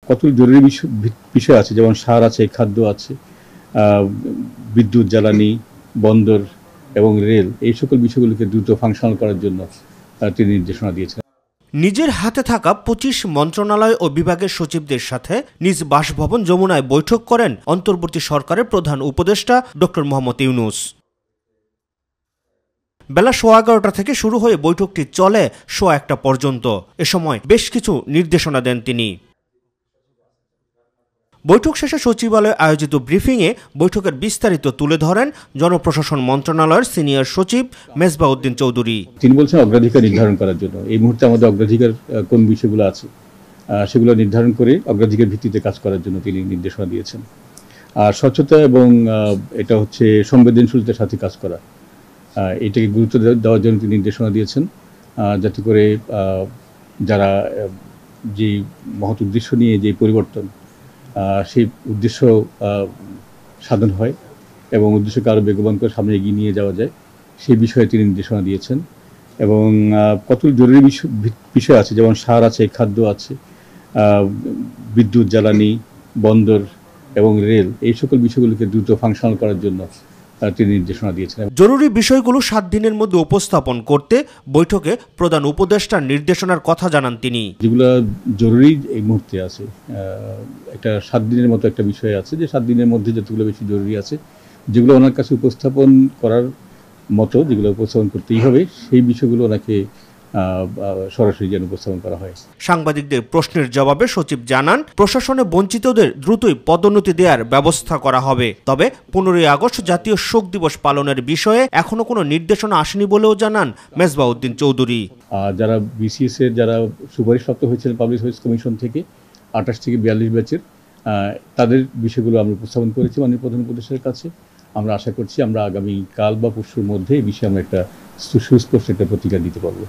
কত জরুরি বিষয় আছে, যেমন সার আছে, খাদ্য আছে, বিদ্যুৎ, জ্বালানি, বন্দর এবং রেল, এই সকল বিষয়গুলোকে দ্রুত ফাংশনাল করার জন্য তিনি নির্দেশনা দিয়েছেন। নিজের হাতে থাকা ২৫ মন্ত্রণালয় ও বিভাগের সচিবদের সাথে নিজ বাসভবন যমুনায় বৈঠক করেন অন্তর্বর্তী সরকারের প্রধান উপদেষ্টা ডক্টর মোহাম্মদ ইউনূস। বেলা ১১:১৫ থেকে শুরু হয়ে বৈঠকটি চলে ১:১০০ পর্যন্ত। এ সময় বেশ কিছু নির্দেশনা দেন তিনি। বৈঠক শেষে সচিবালয়ে আয়োজিত ব্রিফিংয়ে বৈঠকের বিস্তারিত তুলে ধরেন জনপ্রশাসন মন্ত্রণালয়ের সিনিয়র সচিব মেজবাহ উদ্দিন চৌধুরী। তিনি বলছেন অগ্রাধিকার নির্ধারণ করার জন্য এই মুহূর্তে আমাদের অগ্রাধিকার কোন বিষয়গুলো আছে সেগুলো নির্ধারণ করে অগ্রাধিকার ভিত্তিতে কাজ করার জন্য তিনি নির্দেশনা দিয়েছেন। আর স্বচ্ছতা এবং এটা হচ্ছে সংবেদনশীলতার সাথে কাজ করা, এটাকে গুরুত্ব দেওয়ার জন্য তিনি নির্দেশনা দিয়েছেন, যাতে করে যারা যে মহৎ উদ্দেশ্য নিয়ে যে পরিবর্তন, সেই উদ্দেশ্য সাধন হয় এবং উদ্দেশ্যকে আরও বেগবান করে সামনে এগিয়ে নিয়ে যাওয়া যায়, সেই বিষয়ে তিনি নির্দেশনা দিয়েছেন। এবং কত জরুরি বিষয় আছে, যেমন সার আছে, খাদ্য আছে, বিদ্যুৎ, জ্বালানি, বন্দর এবং রেল, এই সকল বিষয়গুলোকে দ্রুত ফাংশনাল করার জন্য তিনি নির্দেশনা দিয়েছেন। জরুরি বিষয়গুলো ৭ দিনের মধ্যে উপস্থাপন করতে বৈঠকে প্রধান উপদেষ্টার নির্দেশনার কথা জানান তিনি। যেগুলো জরুরি এই মুহূর্তে আছে, একটা ৭ দিনের মতো একটা বিষয় আছে, যে ৭ দিনের মধ্যে যতগুলো বেশি জরুরি আছে, যেগুলো ওনার কাছে উপস্থাপন করার মতো, যেগুলো উপস্থাপন করতেই হবে, সেই বিষয়গুলো ওনাকে সরাসরি যেন উপস্থাপন করা হয়। সাংবাদিকদের প্রশ্নের জবাবে সচিব জানান, প্রশাসনে বঞ্চিতদের দ্রুতই পদোন্নতি দেওয়ার ব্যবস্থা করা হবে। তবে ১৫ই আগস্ট জাতীয় শোক দিবস পালনের বিষয়ে এখনো কোনো নির্দেশনা আসেনি বলেও জানান মেজবাহ উদ্দিন চৌধুরী। যারা বিসিএস এর যারা সুপারিশপ্রাপ্ত হয়েছিলেন পাবলিক সার্ভিস কমিশন থেকে ২৮ থেকে ৪২ ব্যাচের, তাদের বিষয়গুলো আমরা উপস্থাপন করেছি মাননীয় প্রধান উপদেষ্টার কাছে। আমরা আশা করছি আমরা আগামী কাল বা পরশুর মধ্যে এই বিষয়ে আমরা একটা সুস্পষ্ট একটা প্রতিক্রিয়া দিতে পারবো।